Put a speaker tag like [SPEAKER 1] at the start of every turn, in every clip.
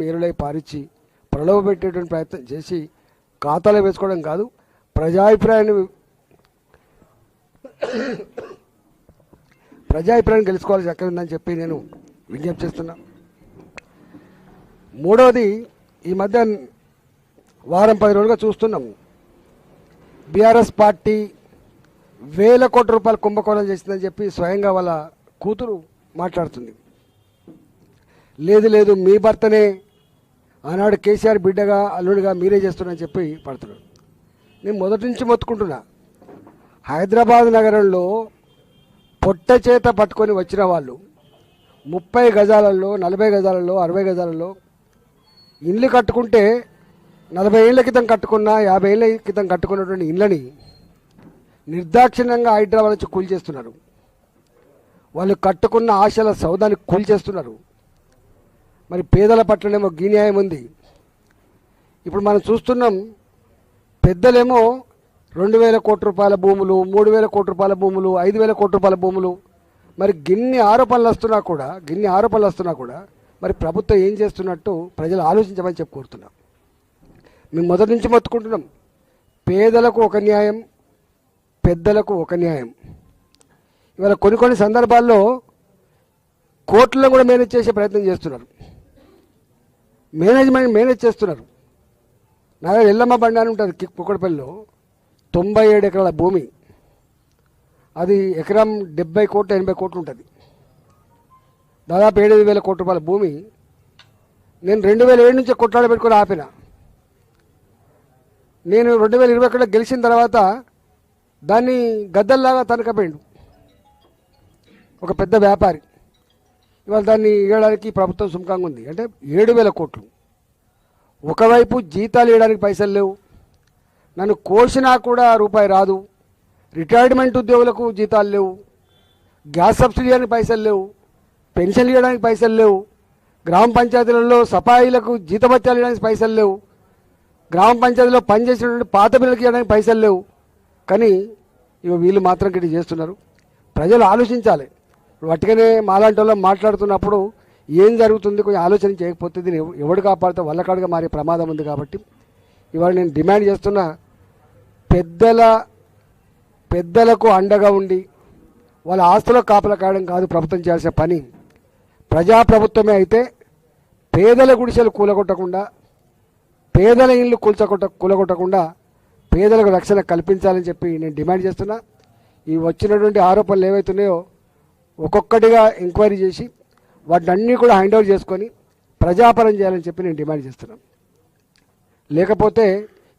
[SPEAKER 1] ఏరులై పారించి ప్రలోభపెట్టేటువంటి ప్రయత్నం చేసి ఖాతాలో వేసుకోవడం కాదు, ప్రజాభిప్రాయాన్ని గెలుచుకోవాల్సి ఎక్కడ ఉందని చెప్పి నేను విజ్ఞప్తి చేస్తున్నా. మూడవది, ఈ మధ్య వారం 10 రోజులుగా చూస్తున్నాం, బీఆర్ఎస్ పార్టీ వేల కోట్ల రూపాయల కుంభకోణం చేసిందని చెప్పి స్వయంగా వాళ్ళ కూతురు మాట్లాడుతుంది. లేదు లేదు, మీ భర్తనే ఆనాడు కేసీఆర్ బిడ్డగా అల్లుడిగా మీరే చేస్తున్నారని చెప్పి పడుతున్నాడు. నేను మొదటి నుంచి మొత్తుకుంటున్నా, హైదరాబాద్ నగరంలో పొట్ట చేత పట్టుకొని వచ్చిన వాళ్ళు 30 గజాలలో 40 గజాలలో 60 గజాలలో ఇల్లు కట్టుకుంటే 40 ఏళ్ల క్రితం కట్టుకున్న 50 ఏళ్ల క్రితం కట్టుకున్నటువంటి ఇళ్ళని నిర్దాక్షిణ్యంగా హైదరాబాద్ నుంచి కూల్చేస్తున్నారు. వాళ్ళు కట్టుకున్న ఆశల సౌదాన్ని కూల్చేస్తున్నారు. మరి పేదల పట్లనేమో న్యాయం ఉంది. ఇప్పుడు మనం చూస్తున్నాం, పెద్దలేమో 2000 కోట్ల రూపాయల భూములు, 3000 కోట్ల రూపాయల భూములు, 5000 కోట్ల రూపాయల భూములు. మరి గిన్ని ఆరోపణలు వస్తున్నా కూడా మరి ప్రభుత్వం ఏం చేస్తున్నట్టు ప్రజలు ఆలోచించమని చెప్పి కోరుతున్నాం. మేము మొదటి నుంచి మొత్తుకుంటున్నాం, పేదలకు ఒక న్యాయం, పెద్దలకు ఒక న్యాయం. ఇవాళ కొన్ని సందర్భాల్లో కోర్టులను కూడా మేనేజ్ చేసే ప్రయత్నం చేస్తున్నారు, మేనేజ్ చేస్తున్నారు. నా దగ్గర ఎల్లమ్మ బండి అని ఉంటుంది కుక్కడపల్లిలో, 97 ఎకరాల భూమి, అది ఎకరం 70 కోట్లు 80 కోట్లు ఉంటుంది, దాదాపు 7,000 కోట్ల రూపాయల భూమి. నేను 2007 నుంచి కొట్లాడ పెట్టుకొని ఆపిన. నేను 2021 గెలిచిన తర్వాత దాన్ని గద్దల్లాగా తనకపోయిండు ఒక పెద్ద వ్యాపారి. ఇవాళ దాన్ని ఇవ్వడానికి ప్రభుత్వం సుముఖంగా ఉంది. అంటే 7,000 కోట్లు. ఒకవైపు జీతాలు ఇవ్వడానికి పైసలు లేవు, నన్ను కోసినా కూడా రూపాయి రాదు, రిటైర్మెంట్ ఉద్యోగులకు జీతాలు లేవు, గ్యాస్ సబ్సిడీ ఇవ్వడానికి పైసలు లేవు, పెన్షన్లు ఇవ్వడానికి పైసలు లేవు, గ్రామ పంచాయతీలలో సఫాయిలకు జీతభత్యాలు ఇవ్వడానికి పైసలు లేవు, గ్రామ పంచాయతీలో పనిచేసినటువంటి పాత బిల్లులకు ఇవ్వడానికి పైసలు లేవు. కానీ ఇవి వీళ్ళు మాత్రం గిట్టి చేస్తున్నారు. ప్రజలు ఆలోచించాలి. వాటికనే మాలాంటి వాళ్ళు మాట్లాడుతున్నప్పుడు ఏం జరుగుతుంది కొంచెం ఆలోచన చేయకపోతే దీన్ని ఎవడు కాపాడితే వల్లకాడుగా మారే ప్రమాదం ఉంది. కాబట్టి ఇవాళ నేను డిమాండ్ చేస్తున్నా, పెద్దలకు అండగా ఉండి వాళ్ళ ఆస్తులో కాపలా కాయడం కాదు ప్రభుత్వం చేయాల్సిన పని. ప్రజాప్రభుత్వమే అయితే పేదల గుడిసెలు కూలగొట్టకుండా, పేదల ఇళ్ళు కూలగొట్టకుండా పేదలకు రక్షణ కల్పించాలని చెప్పి నేను డిమాండ్ చేస్తున్నా. ఈ వచ్చినటువంటి ఆరోపణలు ఏవైతున్నాయో ఒక్కొక్కటిగా ఎంక్వైరీ చేసి వాటిని అన్నీ కూడా హ్యాండ్ ఓవర్ చేసుకొని ప్రజాపరం చేయాలని చెప్పి నేను డిమాండ్ చేస్తున్నాను. లేకపోతే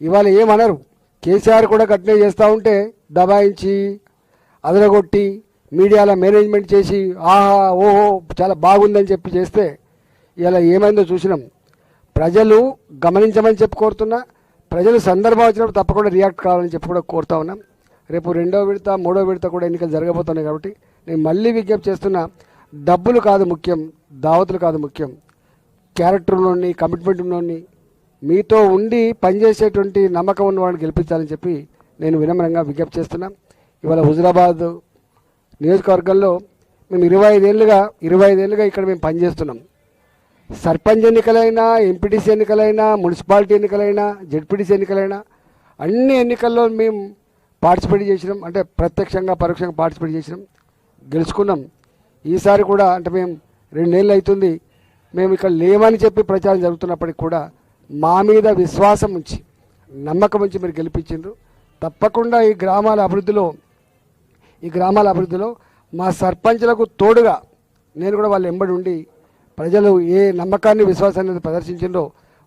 [SPEAKER 1] ఇవాళ ఏమనరు, కేసీఆర్ కూడా గట్టినే చేస్తూ ఉంటే దబాయించి అదరగొట్టి మీడియాలో మేనేజ్మెంట్ చేసి ఆహా ఓహో చాలా బాగుందని చెప్పి చేస్తే ఇలా ఏమైందో చూసినాం. ప్రజలు గమనించమని చెప్పి కోరుతున్నా. ప్రజలు సందర్భం వచ్చినప్పుడు తప్పకుండా రియాక్ట్ కావాలని చెప్పి కూడా కోరుతా ఉన్నాం. రేపు 2వ విడత 3వ విడత కూడా ఎన్నికలు జరగబోతున్నాయి. కాబట్టి నేను మళ్ళీ విజ్ఞప్తి చేస్తున్నా, డబ్బులు కాదు ముఖ్యం, దావతులు కాదు ముఖ్యం, క్యారెక్టర్లోని కమిట్మెంట్లోని మీతో ఉండి పనిచేసేటువంటి నమ్మకం ఉన్న వాళ్ళని గెలిపించాలని చెప్పి నేను వినమ్రంగా విజ్ఞప్తి చేస్తున్నా. ఇవాళ హుజురాబాద్ నియోజకవర్గంలో మేము 25 ఏళ్ళుగా ఇక్కడ మేము పనిచేస్తున్నాం. సర్పంచ్ ఎన్నికలైనా, ఎంపీటీసీ ఎన్నికలైనా, మున్సిపాలిటీ ఎన్నికలైనా, జెడ్పీటీసీ ఎన్నికలైనా అన్ని ఎన్నికల్లో మేము పార్టిసిపేట్ చేసినాం. అంటే ప్రత్యక్షంగా పరోక్షంగా పార్టిసిపేట్ చేసినాం, గెలుచుకున్నాం. ఈసారి కూడా అంటే మేము 2 ఏళ్ళు అవుతుంది మేము ఇక్కడ లేమని చెప్పి ప్రచారం జరుగుతున్నప్పటికి కూడా మా మీద విశ్వాసం ఉంచి నమ్మకం ఉంచి మీరు గెలిపించారు. తప్పకుండా ఈ గ్రామాల అభివృద్ధిలో మా సర్పంచ్లకు తోడుగా నేను కూడా వాళ్ళు ఎంబడి ఉండి ప్రజలు ఏ నమ్మకాన్ని విశ్వాసాన్ని ప్రదర్శించిందో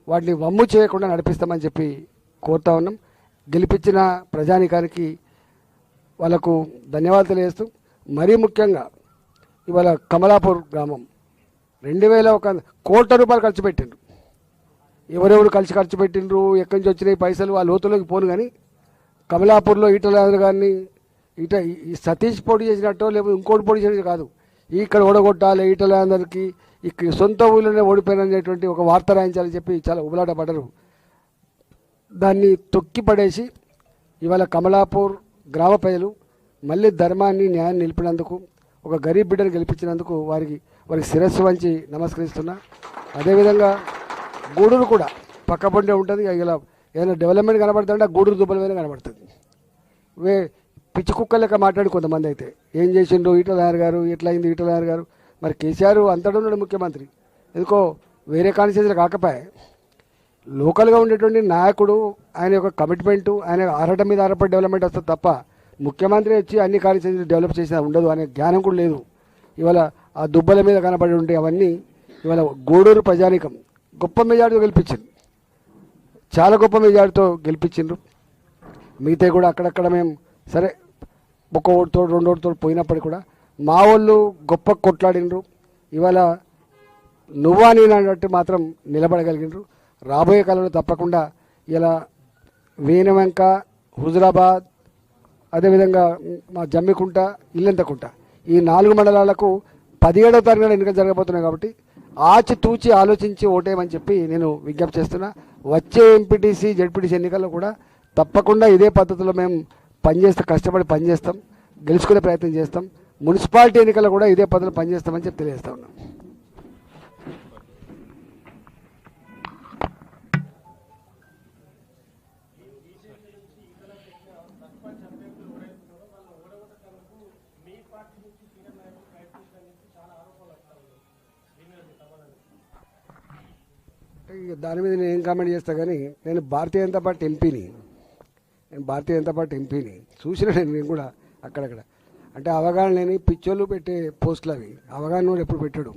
[SPEAKER 1] వాటిని వమ్ము చేయకుండా నడిపిస్తామని చెప్పి కోరుతా ఉన్నాం. గెలిపించిన ప్రజానికానికి వాళ్ళకు ధన్యవాదాలు తెలియజేస్తూ, మరీ ముఖ్యంగా ఇవాళ కమలాపూర్ గ్రామం 2,001 కోట్ల రూపాయలు ఖర్చు పెట్టిండ్రు. ఎవరెవరు ఖర్చు పెట్టిండ్రు, ఎక్కడి నుంచి వచ్చినాయి పైసలు ఆ లోతులోకి పోను. కానీ కమలాపూర్లో ఈటల గారిని ఈ సతీష్ పోటీ చేసినట్టో లేకపోతే ఇంకోటి పోటీ చేసినట్టు కాదు, ఇక్కడ ఓడగొట్టాలి ఈటల అందరికీ, ఇక్కడ సొంత ఊళ్ళోనే ఓడిపోయినటువంటి ఒక వార్త రాయించాలని చెప్పి చాలా ఉబలాట పడ్డరు. దాన్ని తొక్కి పడేసి ఇవాళ కమలాపూర్ గ్రామ ప్రజలు మళ్ళీ ధర్మాన్ని న్యాయాన్ని నిలిపినందుకు, ఒక గరీబ్ బిడ్డను గెలిపించినందుకు వారికి శిరస్సు వంచి నమస్కరిస్తున్నా. అదేవిధంగా గూడూరు కూడా పక్క పొంటే ఉంటుంది. ఇలా ఏదైనా డెవలప్మెంట్ కనబడుతుంటే ఆ గూడూరు దుబ్బల మీద కనబడుతుంది. పిచ్చి కుక్క లెక్క మాట్లాడి కొంతమంది అయితే ఏం చేసిండ్రు ఈటల రాజేందర్ గారు, ఎట్లా అయింది ఈటల రాజేందర్ గారు. మరి కేసీఆర్ అంతటా ఉన్నాడు ముఖ్యమంత్రి, ఎందుకో వేరే కాన్స్టిట్యూన్సీలు కాకపోయా. లోకల్గా ఉండేటువంటి నాయకుడు ఆయన యొక్క కమిట్మెంటు, ఆయన అర్హత మీద ఆధారపడి డెవలప్మెంట్ వస్తుంది తప్ప ముఖ్యమంత్రి వచ్చి అన్ని కాన్స్టిట్యూన్సీలు డెవలప్ చేసినా ఉండదు అనే జ్ఞానం కూడా లేదు. ఇవాళ ఆ దుబ్బల మీద కనబడి ఉంటే అవన్నీ ఇవాళ గూడూరు ప్రజానికం గొప్ప మెజార్టీతో గెలిపించింది, చాలా గొప్ప మెజార్టీతో గెలిపించిండ్రు. మిగతా కూడా అక్కడక్కడ మేము సరే ఒక్క ఓటుతో రెండు ఓటుతో పోయినప్పటికీ కూడా మా వాళ్ళు గొప్ప కొట్లాడినరు. ఇవాళ నువ్వా నేను అన్నట్టు మాత్రం నిలబడగలిగినరు. రాబోయే కాలంలో తప్పకుండా ఇలా వేనవంక, హుజురాబాద్, అదేవిధంగా మా జమ్మికుంట, ఇల్లంతకుంట ఈ 4 మండలాలకు 17వ తారీఖున ఎన్నికలు జరగబోతున్నాయి. కాబట్టి ఆచితూచి ఆలోచించి ఓటేయమని చెప్పి నేను విజ్ఞప్తి చేస్తున్నా. వచ్చే ఎంపీటీసీ, జెడ్పీటీసీ ఎన్నికల్లో కూడా తప్పకుండా ఇదే పద్ధతిలో మేము పనిచేస్తాం, కష్టపడి పనిచేస్తాం, గెలుచుకునే ప్రయత్నం చేస్తాం. మున్సిపాలిటీ ఎన్నికల్లో కూడా ఇదే పద్ధతిలో పనిచేస్తామని చెప్పి తెలియజేస్తా ఉన్నాం. దాని మీద నేను ఏం కామెంట్ చేస్తా కానీ నేను భారతీయ జనతా పార్టీ ఎంపీని, చూసిన నేను కూడా అక్కడక్కడ అంటే అవగాహన లేని పిచ్చోళ్ళు పెట్టే పోస్టులు అవి. అవగాహన కూడా ఎప్పుడు పెట్టాడు.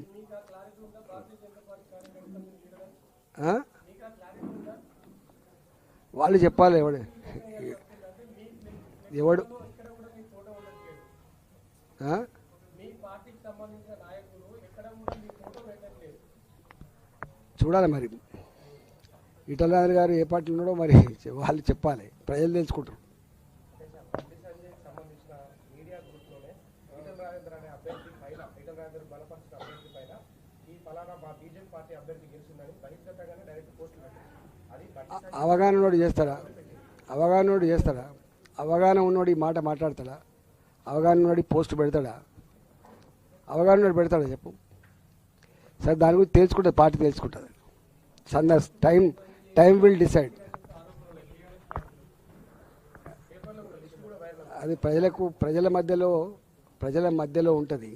[SPEAKER 1] వాళ్ళు చెప్పాలి ఎవడు చూడాలి. మరి ఈటల రాజేందర్ గారు ఏ పార్టీలో ఉన్నాడో మరి వాళ్ళు చెప్పాలి, ప్రజలు తెలుసుకుంటారు. అవగాహన ఉన్నోడు చేస్తాడా? అవగాహన ఉన్నోడు ఈ మాట మాట్లాడతాడా? అవగాహన ఉన్నోడు పోస్ట్ పెడతాడా? అవగాహన ఉన్నోడు పెడతాడా చెప్పు. సరే దాని గురించి తెలుసుకుంటుంది, పార్టీ తెలుసుకుంటుంది. సందర్స్ టైం విల్ డిసైడ్. అది ప్రజల మధ్యలో ఉంటుంది.